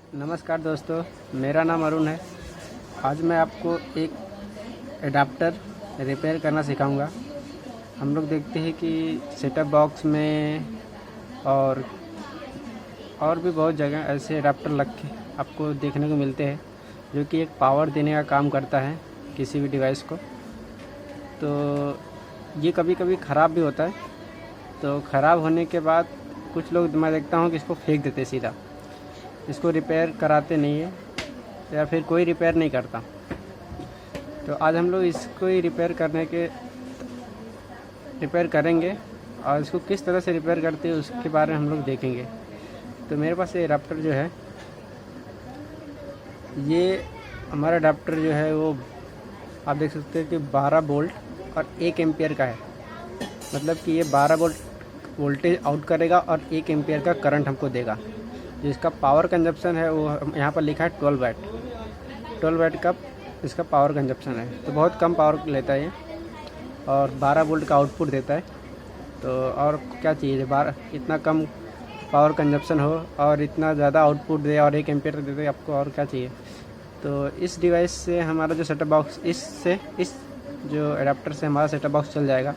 नमस्कार दोस्तों, मेरा नाम अरुण है। आज मैं आपको एक एडाप्टर रिपेयर करना सिखाऊंगा। हम लोग देखते हैं कि सेटअप बॉक्स में और भी बहुत जगह ऐसे एडाप्टर लग के आपको देखने को मिलते हैं जो कि एक पावर देने का काम करता है किसी भी डिवाइस को। तो ये कभी कभी ख़राब भी होता है। तो ख़राब होने के बाद कुछ लोग मैं देखता हूँ कि इसको फेंक देते सीधा, इसको रिपेयर कराते नहीं है या फिर कोई रिपेयर नहीं करता। तो आज हम लोग इसको ही रिपेयर करेंगे और इसको किस तरह से रिपेयर करते हैं उसके बारे में हम लोग देखेंगे। तो मेरे पास ये अडाप्टर जो है, ये हमारा अडाप्टर जो है वो आप देख सकते हैं कि 12 वोल्ट और 1 एम्पियर का है। मतलब कि ये 12 वोल्ट वोल्टेज आउट करेगा और 1 एम्पियर का करंट हमको देगा। जिसका पावर कंजप्शन है वो यहाँ पर लिखा है 12 वाट का इसका पावर कंजप्शन है। तो बहुत कम पावर लेता है ये और 12 वोल्ट का आउटपुट देता है। तो और क्या चाहिए, 12 इतना कम पावर कंजप्शन हो और इतना ज़्यादा आउटपुट दे और 1 एम्पियर दे, आपको और क्या चाहिए। तो इस डिवाइस से हमारा जो सेटअप बॉक्स इस जो एडाप्टर से हमारा सेटअप बॉक्स चल जाएगा।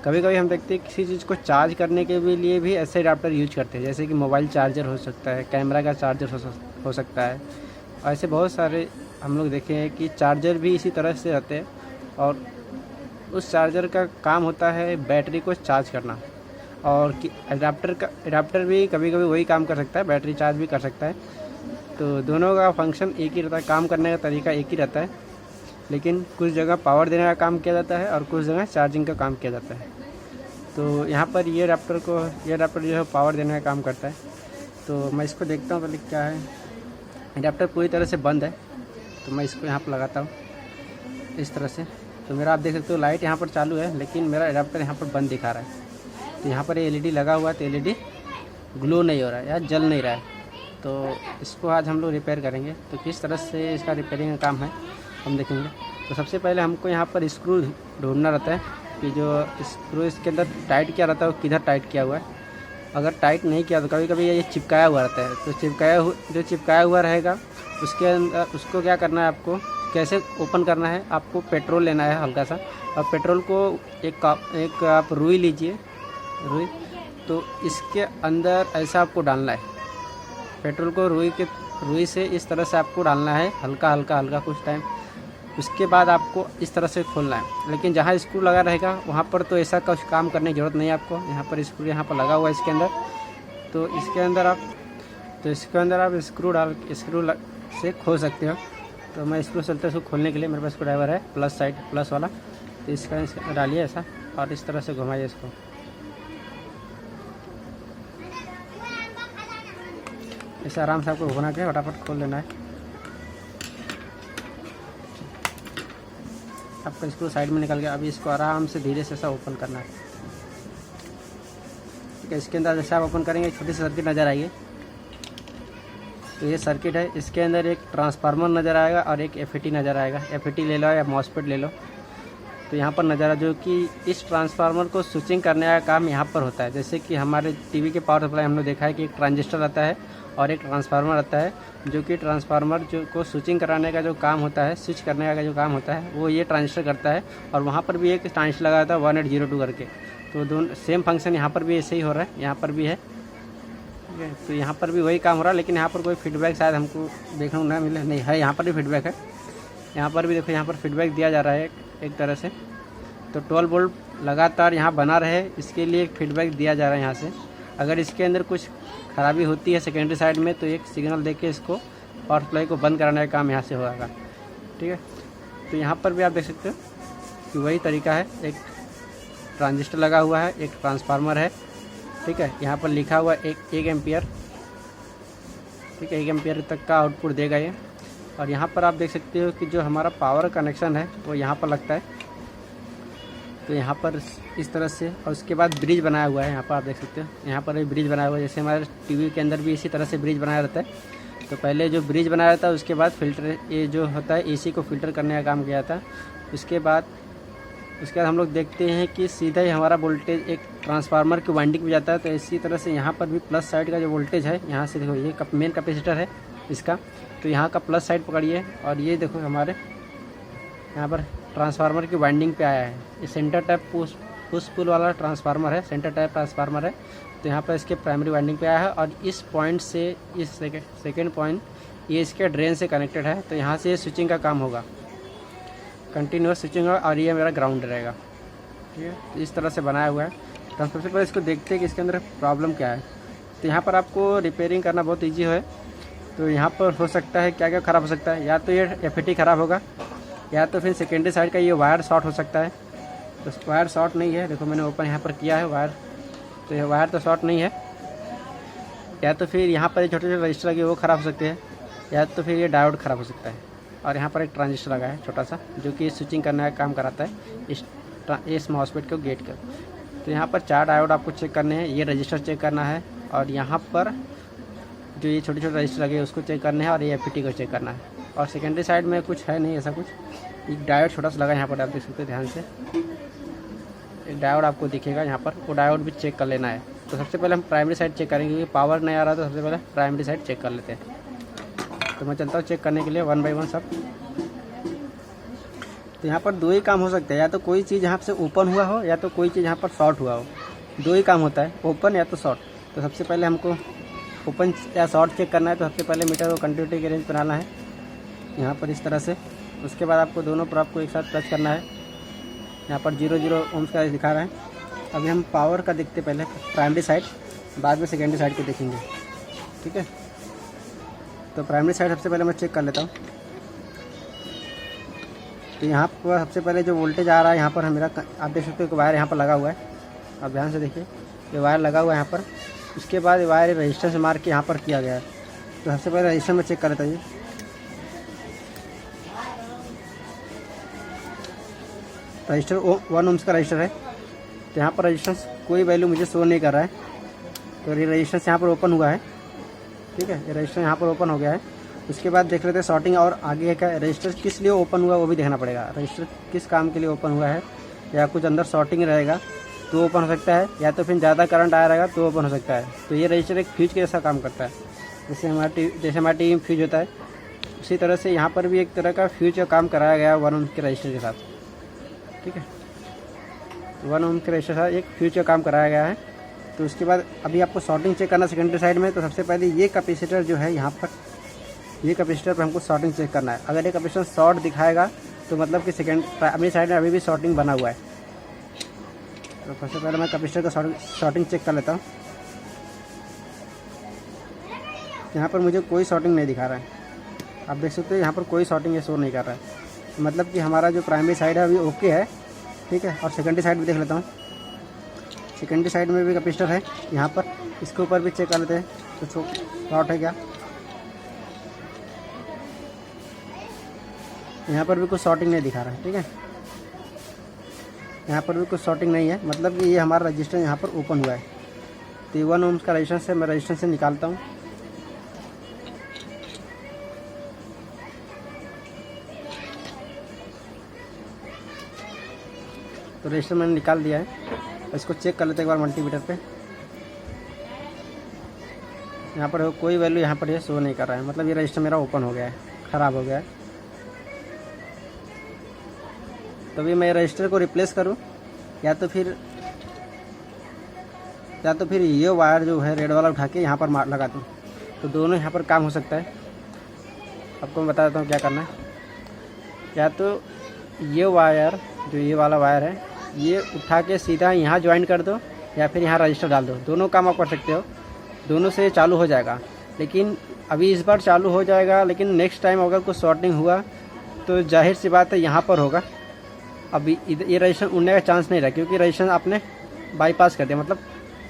कभी कभी हम देखते हैं किसी चीज़ को चार्ज करने के लिए भी ऐसे एडाप्टर यूज करते हैं, जैसे कि मोबाइल चार्जर हो सकता है, कैमरा का चार्जर हो सकता है। ऐसे बहुत सारे हम लोग देखे हैं कि चार्जर भी इसी तरह से रहते हैं और उस चार्जर का काम होता है बैटरी को चार्ज करना। और एडाप्टर भी कभी कभी वही काम कर सकता है, बैटरी चार्ज भी कर सकता है। तो दोनों का फंक्शन एक ही रहता है, काम करने का तरीका एक ही रहता है, लेकिन कुछ जगह पावर देने का काम किया जाता है और कुछ जगह चार्जिंग का काम किया जाता है। तो यहाँ पर ये अडाप्टर जो है पावर देने का काम करता है। तो मैं इसको देखता हूँ पहले क्या है। अडाप्टर पूरी तरह से बंद है, तो मैं इसको यहाँ पर लगाता हूँ इस तरह से। तो मेरा आप देख सकते हो लाइट यहाँ पर चालू है, लेकिन मेरा अडाप्टर यहाँ पर बंद दिखा रहा है। तो यहाँ पर ये एलईडी लगा हुआ है, तो एलईडी ग्लो नहीं हो रहा है या जल नहीं रहा है। तो इसको आज हम लोग रिपेयर करेंगे। तो किस तरह से इसका रिपेयरिंग का काम है हम देखेंगे। तो सबसे पहले हमको यहाँ पर स्क्रू ढूंढना रहता है कि जो स्क्रू इसके अंदर टाइट किया रहता है वो किधर टाइट किया हुआ है। अगर टाइट नहीं किया तो कभी कभी ये चिपकाया हुआ रहता है। तो चिपकाया हुआ रहेगा उसके अंदर उसको क्या करना है, आपको कैसे ओपन करना है। आपको पेट्रोल लेना है हल्का सा, और पेट्रोल को एक आप रुई लीजिए, रुई। तो इसके अंदर ऐसा आपको डालना है, पेट्रोल को रुई से इस तरह से आपको डालना है, हल्का हल्का कुछ टाइम। उसके बाद आपको इस तरह से खोलना है। लेकिन जहाँ स्क्रू लगा रहेगा वहाँ पर तो ऐसा कुछ काम करने की ज़रूरत नहीं है आपको। यहाँ पर स्क्रू लगा हुआ है इसके अंदर। तो इसके अंदर आप स्क्रू से खोल सकते हो। तो मैं स्क्रू चलते उसको खोलने के लिए मेरे पास स्क्रू ड्राइवर है प्लस वाला। तो इसका डालिए ऐसा और इस तरह से घुमाइए इसको। इसे आराम से आपको घुमा के फटाफट खोल लेना है। आपका स्क्रू साइड में निकल गया। अभी इसको आराम से धीरे से ऐसा ओपन करना है। ठीक है, इसके अंदर जैसे आप ओपन करेंगे छोटी सी सर्किट नज़र आएगी। तो ये सर्किट है, इसके अंदर एक ट्रांसफार्मर नज़र आएगा और एक एफईटी नज़र आएगा। एफईटी ले लो या मॉसफेट ले लो। तो यहाँ पर नज़र जो कि इस ट्रांसफार्मर को स्विचिंग करने का काम यहाँ पर होता है। जैसे कि हमारे टीवी के पावर सप्लाई हमने देखा है कि एक ट्रांजिस्टर आता है और एक ट्रांसफार्मर आता है, जो कि ट्रांसफार्मर जो को स्विचिंग कराने का जो काम होता है, स्विच करने का जो काम होता है वो ये ट्रांजिस्टर करता है। और वहाँ पर भी एक ट्रांजिस्टर लगा था 1802 करके। तो दोनों सेम फंक्शन यहाँ पर भी ऐसे ही हो रहा है, यहाँ पर भी है। ठीक है, तो यहाँ पर भी वही काम हो रहा है, लेकिन यहाँ पर कोई फीडबैक शायद हमको देखने को ना मिले। नहीं है, यहाँ पर भी फीडबैक है। यहाँ पर भी देखो, यहाँ पर फीडबैक दिया जा रहा है एक तरह से। तो 12 वोल्ट लगातार यहाँ बना रहे, इसके लिए एक फीडबैक दिया जा रहा है यहाँ से। अगर इसके अंदर कुछ खराबी होती है सेकेंडरी साइड में, तो एक सिग्नल देके इसको पावर सप्लाई को बंद कराने का काम यहाँ से होगा। ठीक है, तो यहाँ पर भी आप देख सकते हो कि वही तरीका है। एक ट्रांजिस्टर लगा हुआ है, एक ट्रांसफार्मर है। ठीक है, यहाँ पर लिखा हुआ है 1 एम्पियर। ठीक है, 1 एम्पियर तक का आउटपुट देगा ये। और यहाँ पर आप देख सकते हो कि जो हमारा पावर कनेक्शन है वो यहाँ पर लगता है। तो यहाँ पर इस तरह से, और उसके बाद ब्रिज बनाया हुआ है। यहाँ पर आप देख सकते हो, यहाँ पर भी ब्रिज बनाया हुआ है। जैसे हमारे टीवी के अंदर भी इसी तरह से ब्रिज बनाया रहता है। तो पहले जो ब्रिज बनाया रहता है उसके बाद फिल्टर, ये जो होता है एसी को फिल्टर करने का काम किया था। उसके बाद हम लोग देखते हैं कि सीधा ही हमारा वोल्टेज एक ट्रांसफार्मर की वाइंडिंग में जाता है। तो इसी तरह से यहाँ पर भी प्लस साइड का जो वोल्टेज है, यहाँ से देखो ये मेन कैपेसिटर है, इसका। तो यहाँ का प्लस साइड पकड़िए और ये देखो हमारे यहाँ पर ट्रांसफार्मर की वाइंडिंग पे आया है। ये सेंटर टाइप पुश पुल वाला ट्रांसफार्मर है, सेंटर टाइप ट्रांसफार्मर है। तो यहाँ पर इसके प्राइमरी वाइंडिंग पे आया है और इस पॉइंट से इस सेकेंड पॉइंट ये इसके ड्रेन से कनेक्टेड है। तो यहाँ से स्विचिंग का काम होगा, कंटिन्यूस स्विचिंग होगा और ये मेरा ग्राउंड रहेगा। ठीक है, तो इस तरह से बनाया हुआ है। तो हम सबसे पहले इसको देखते हैं कि इसके अंदर प्रॉब्लम क्या है। तो यहाँ पर आपको रिपेयरिंग करना बहुत ईजी है। तो यहाँ पर हो सकता है क्या क्या ख़राब हो सकता है, या तो ये एफईटी ख़राब होगा, या तो फिर सेकेंडरी साइड का ये वायर शॉर्ट हो सकता है। तो वायर शॉर्ट नहीं है, देखो मैंने ओपन यहाँ पर किया है वायर, तो ये वायर तो शॉर्ट नहीं है। या तो फिर यहाँ पर छोटे छोटे रजिस्टर लगे वो ख़राब हो सकते हैं, या तो फिर ये डायोड ख़राब हो सकता है। और यहाँ पर एक ट्रांजिस्टर लगा है छोटा सा, जो कि स्विचिंग करने का काम कराता है इस मॉसफेट को गेट कर। तो यहाँ पर 4 डायोड आपको चेक करने हैं, ये रजिस्टर चेक करना है, और यहाँ पर जो ये छोटे छोटे रजिस्टर लगे उसको चेक करना है, और ये एफईटी को चेक करना है। और सेकेंडरी साइड में कुछ है नहीं ऐसा कुछ। एक डायोड छोटा सा लगा है यहाँ पर, आप देख सकते हैं ध्यान से। एक डायोड आपको दिखेगा यहाँ पर, वो डायोड भी चेक कर लेना है। तो सबसे पहले हम प्राइमरी साइड चेक करेंगे, क्योंकि पावर नहीं आ रहा, तो सबसे पहले प्राइमरी साइड चेक कर लेते हैं। तो मैं चलता हूँ चेक करने के लिए 1 बाय 1 सब। तो यहाँ पर 2 ही काम हो सकते हैं, या तो कोई चीज़ यहाँ से ओपन हुआ हो, या तो कोई चीज़ यहाँ पर शॉर्ट हुआ हो। 2 ही काम होता है, ओपन या तो शॉर्ट। तो सबसे पहले हमको ओपन या शॉर्ट चेक करना है। तो सबसे पहले मीटर को कंटिन्यूटी के रेंज बनाना है यहाँ पर इस तरह से। उसके बाद आपको दोनों प्रोब को एक साथ टच करना है। यहाँ पर 0 ohms का दिखा रहा है। अभी हम पावर का देखते पहले प्राइमरी साइड, बाद में सेकेंडरी साइड को देखेंगे। ठीक है, तो प्राइमरी साइड सबसे पहले मैं चेक कर लेता हूँ। तो यहाँ पर सबसे पहले जो वोल्टेज आ रहा है यहाँ पर मेरा, आप देख सकते हो कि वायर यहाँ पर लगा हुआ है। आप ध्यान से देखिए, ये वायर लगा हुआ है यहाँ पर। उसके बाद वायर रजिस्टर से मार के यहाँ पर किया गया है। तो सबसे पहले रजिस्टर में चेक कर लेता हूँ। रजिस्टर 1 ohms का रजिस्टर है। तो यहाँ पर रजिस्टेंस कोई वैल्यू मुझे शो नहीं कर रहा है। तो ये रजिस्टेंस यहाँ पर ओपन हुआ है। ठीक है, ये रजिस्टर यहाँ पर ओपन हो गया है। उसके बाद देख लेते हैं शॉर्टिंग और आगे का रजिस्टर किस लिए ओपन हुआ वो भी देखना पड़ेगा। रजिस्टर किस काम के लिए ओपन हुआ है, या कुछ अंदर शॉर्टिंग रहेगा तो ओपन हो सकता है, या तो फिर ज़्यादा करंट आया रहेगा तो ओपन हो सकता है। तो ये रजिस्टर एक फ्यूज के जैसा काम करता है। जैसे हमारा टीवी में फ्यूज होता है, उसी तरह से यहाँ पर भी एक तरह का फ्यूज का काम कराया गया है 1 ohm के रजिस्टर के साथ। ठीक है, 1 ohm के रजिस्टर के साथ एक फ्यूज का काम कराया गया है। तो उसके बाद अभी आपको शॉर्टिंग चेक करना सेकेंडरी साइड में। तो सबसे पहले ये कैपेसिटर जो है यहाँ पर, ये कैपेसिटर पर हमको शॉर्टिंग चेक करना है। अगर ये कैपेसिटर शॉर्ट दिखाएगा तो मतलब कि प्राइमरी साइड में अभी भी शॉर्टिंग बना हुआ है। तो सबसे पहले मैं कैपेसिटर का शॉर्टिंग चेक कर लेता हूँ। यहाँ पर मुझे कोई शॉर्टिंग नहीं दिखा रहा है, आप देख सकते हो यहाँ पर कोई शॉर्टिंग ये शो नहीं कर रहा है। मतलब कि हमारा जो प्राइमरी साइड है अभी ओके है। ठीक है, और सेकेंडरी साइड भी देख लेता हूँ। सेकेंडरी साइड में भी कैपेसिटर है यहाँ पर, इसके ऊपर भी चेक कर लेते हैं तो शॉर्ट है क्या। यहाँ पर भी कुछ शॉर्टिंग नहीं दिखा रहा है। ठीक है, यहाँ पर भी कुछ शॉर्टिंग नहीं है, मतलब कि ये हमारा रजिस्टर यहाँ पर ओपन हुआ है। तो 1 ohms का रजिस्टर से मैं रजिस्टर से निकालता हूँ। तो रजिस्टर मैंने निकाल दिया है। इसको चेक कर लेते हैं एक बार मल्टीमीटर पे। यहाँ पर कोई वैल्यू यहाँ पर ये शो नहीं कर रहा है, मतलब ये रजिस्टर मेरा ओपन हो गया है, ख़राब हो गया है। तो अभी मैं रजिस्टर को रिप्लेस करूँ, या तो फिर ये वायर जो है रेड वाला उठा के यहाँ पर लगा दूँ। तो दोनों यहाँ पर काम हो सकता है। आपको मैं बता देता हूँ क्या करना है। या तो ये वायर जो ये वाला वायर है ये उठा के सीधा यहाँ ज्वाइन कर दो, या फिर यहाँ रजिस्टर डाल दो। दोनों काम आप कर सकते हो, दोनों से चालू हो जाएगा। लेकिन अभी इस बार चालू हो जाएगा, लेकिन नेक्स्ट टाइम अगर कुछ शॉर्टिंग हुआ तो जाहिर सी बात है यहाँ पर होगा। अभी ये रजिस्टर उड़ने का चांस नहीं रहा, क्योंकि रजिस्टर आपने बाईपास कर दिया, मतलब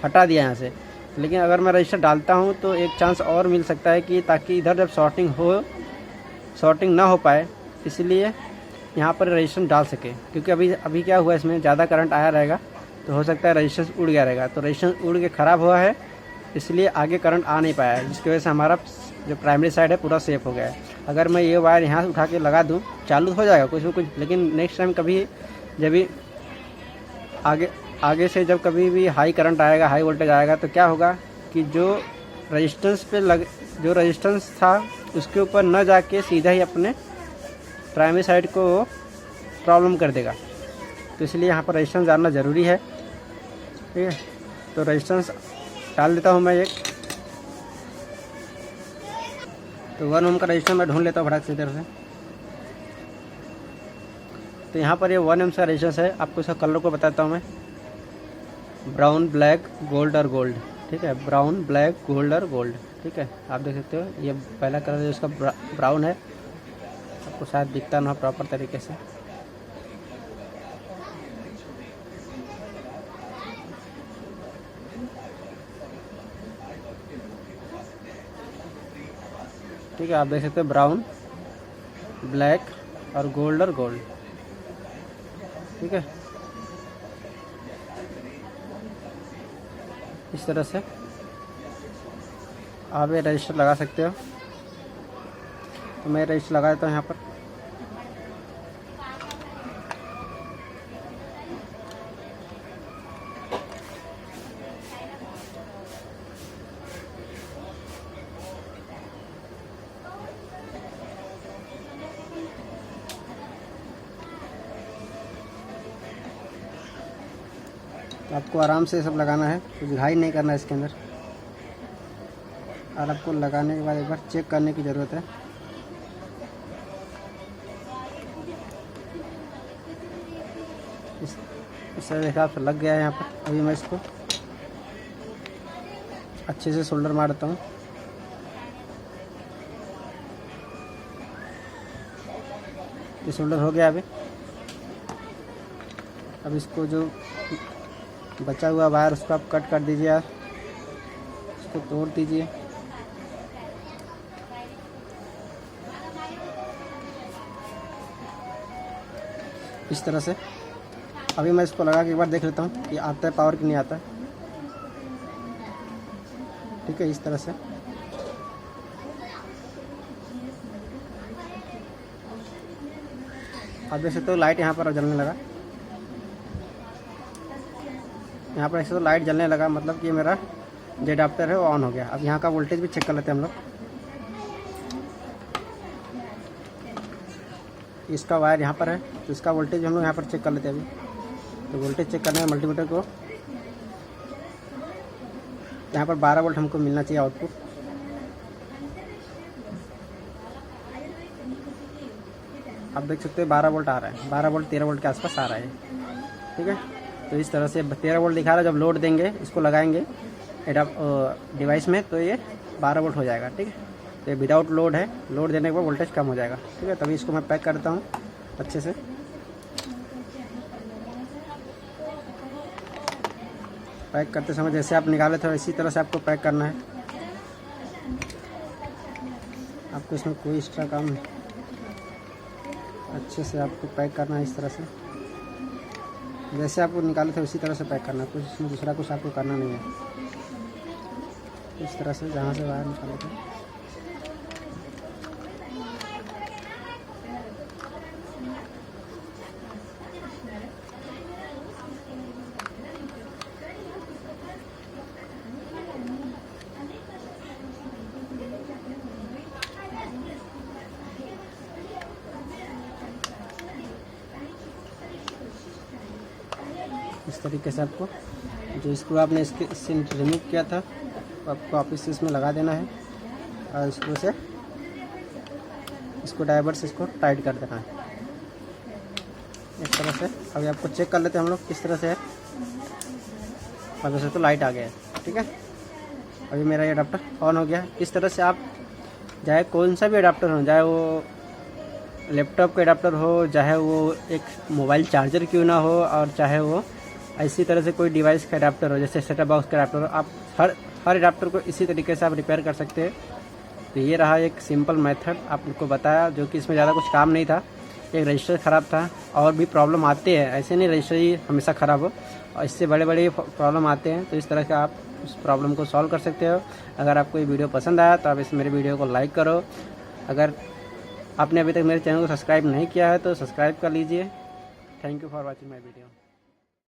हटा दिया यहाँ से। लेकिन अगर मैं रजिस्टर डालता हूँ तो एक चांस और मिल सकता है कि ताकि इधर जब शॉर्टिंग ना हो पाए, इसलिए यहाँ पर रजिस्टर डाल सके। क्योंकि अभी क्या हुआ, इसमें ज़्यादा करंट आया रहेगा तो हो सकता है रजिस्टर उड़ गया रहेगा। तो रजिस्टर उड़ के ख़राब हुआ है, इसलिए आगे करंट आ नहीं पाया है, जिसकी वजह से हमारा जो प्राइमरी साइड है पूरा सेफ हो गया है। अगर मैं ये वायर यहाँ उठा के लगा दूँ, चालू हो जाएगा कुछ ना कुछ। लेकिन नेक्स्ट टाइम कभी जब भी आगे से जब कभी भी हाई करंट आएगा, हाई वोल्टेज आएगा, तो क्या होगा कि जो रजिस्टेंस पे जो रजिस्टेंस था उसके ऊपर न जाके सीधा ही अपने प्राइमरी साइड को प्रॉब्लम कर देगा। तो इसलिए यहाँ पर रजिस्टेंस डालना ज़रूरी है। ठीक है, तो रजिस्टेंस डाल देता हूँ मैं एक। तो 1 ओम का रजिस्टेंस मैं ढूंढ लेता हूँ फटाक से इधर से। तो यहाँ पर ये 1 ओम का रजिस्टेंस है। आपको इसका कलर को बताता हूँ मैं, ब्राउन, ब्लैक, गोल्ड और गोल्ड। ठीक है, ब्राउन, ब्लैक, गोल्ड और गोल्ड। ठीक है, आप देख सकते हो ये पहला कलर जो इसका ब्राउन है, आपको शायद दिखता ना प्रॉपर तरीके से। ठीक है, आप देख सकते हो ब्राउन, ब्लैक और गोल्ड। ठीक है, इस तरह से आप ये रजिस्टर लगा सकते हो। तो मैं रजिस्टर लगा देता हूँ यहाँ पर। आपको आराम से सब लगाना है, कुछ घाई नहीं करना है इसके अंदर। और आपको लगाने के बाद एक बार चेक करने की ज़रूरत है। इस हिसाब से लग गया है यहाँ पर। अभी मैं इसको अच्छे से सोल्डर मार देता हूँ। ये सोल्डर हो गया। अब इसको जो बचा हुआ वायर उसको आप कट कर दीजिए, यार इसको तोड़ दीजिए। इस तरह से। अभी मैं इसको लगा के एक बार देख लेता हूँ कि आता है पावर कि नहीं आता। ठीक है, इस तरह से। आप देख सकते हो लाइट यहाँ पर जलने लगा। यहाँ पर ऐसे तो लाइट जलने लगा, मतलब कि मेरा जो अडाप्टर है वो ऑन हो गया। अब यहाँ का वोल्टेज भी चेक कर लेते हैं हम लोग। इसका वायर यहाँ पर है, तो इसका वोल्टेज हम लोग यहाँ पर चेक कर लेते हैं अभी। तो वोल्टेज चेक करने में मल्टीमीटर को यहाँ पर 12 वोल्ट हमको मिलना चाहिए आउटपुट। आप देख सकते हैं 12 वोल्ट आ रहा है, 12 वोल्ट 13 वोल्ट के आसपास आ रहा है। ठीक है, तो इस तरह से 13 वोल्ट दिखा रहा है। जब लोड देंगे, इसको लगाएंगे डिवाइस में, तो ये 12 वोल्ट हो जाएगा। ठीक है, तो ये विदाउट लोड है, लोड देने के बाद वोल्टेज कम हो जाएगा। ठीक है, तभी इसको मैं पैक करता हूँ अच्छे से। पैक करते समय जैसे आप निकाले थे इसी तरह से आपको पैक करना है। आपको इसमें कोई एक्स्ट्रा काम नहीं, अच्छे से आपको पैक करना है। इस तरह से जैसे आपको निकाले थे उसी तरह से पैक करना है, कुछ इसमें दूसरा कुछ आपको करना नहीं है। इस तरह से जहाँ से बाहर निकाले थे। इस तरीके से आपको जो स्क्रू आपने इससे रिमूव किया था तो आपको वापस से इसमें लगा देना है और स्क्रू से इसको डायवर से इसको टाइट कर देना है इस तरह से। अभी आपको चेक कर लेते हैं हम लोग किस तरह से है। अब वैसे तो लाइट आ गया है। ठीक है, अभी मेरा ये अडाप्टर ऑन हो गया। इस तरह से आप चाहे कौन सा भी अडाप्टर हो, चाहे वो लैपटॉप का अडाप्टर हो, चाहे वो एक मोबाइल चार्जर क्यों ना हो, और चाहे वो इसी तरह से कोई डिवाइस का अडाप्टर हो, जैसे सेटअप बॉक्स का अडाप्टर हो, आप हर अडाप्टर को इसी तरीके से आप रिपेयर कर सकते हैं। तो ये रहा एक सिंपल मेथड आपको बताया, जो कि इसमें ज़्यादा कुछ काम नहीं था। एक रजिस्टर ख़राब था, और भी प्रॉब्लम आते हैं, ऐसे नहीं रजिस्टर ही हमेशा ख़राब हो, और इससे बड़े बड़े प्रॉब्लम आते हैं। तो इस तरह का आप उस प्रॉब्लम को सॉल्व कर सकते हो। अगर आपको ये वीडियो पसंद आया तो आप इस मेरे वीडियो को लाइक करो। अगर आपने अभी तक मेरे चैनल को सब्सक्राइब नहीं किया है तो सब्सक्राइब कर लीजिए। Thank you for watching my video.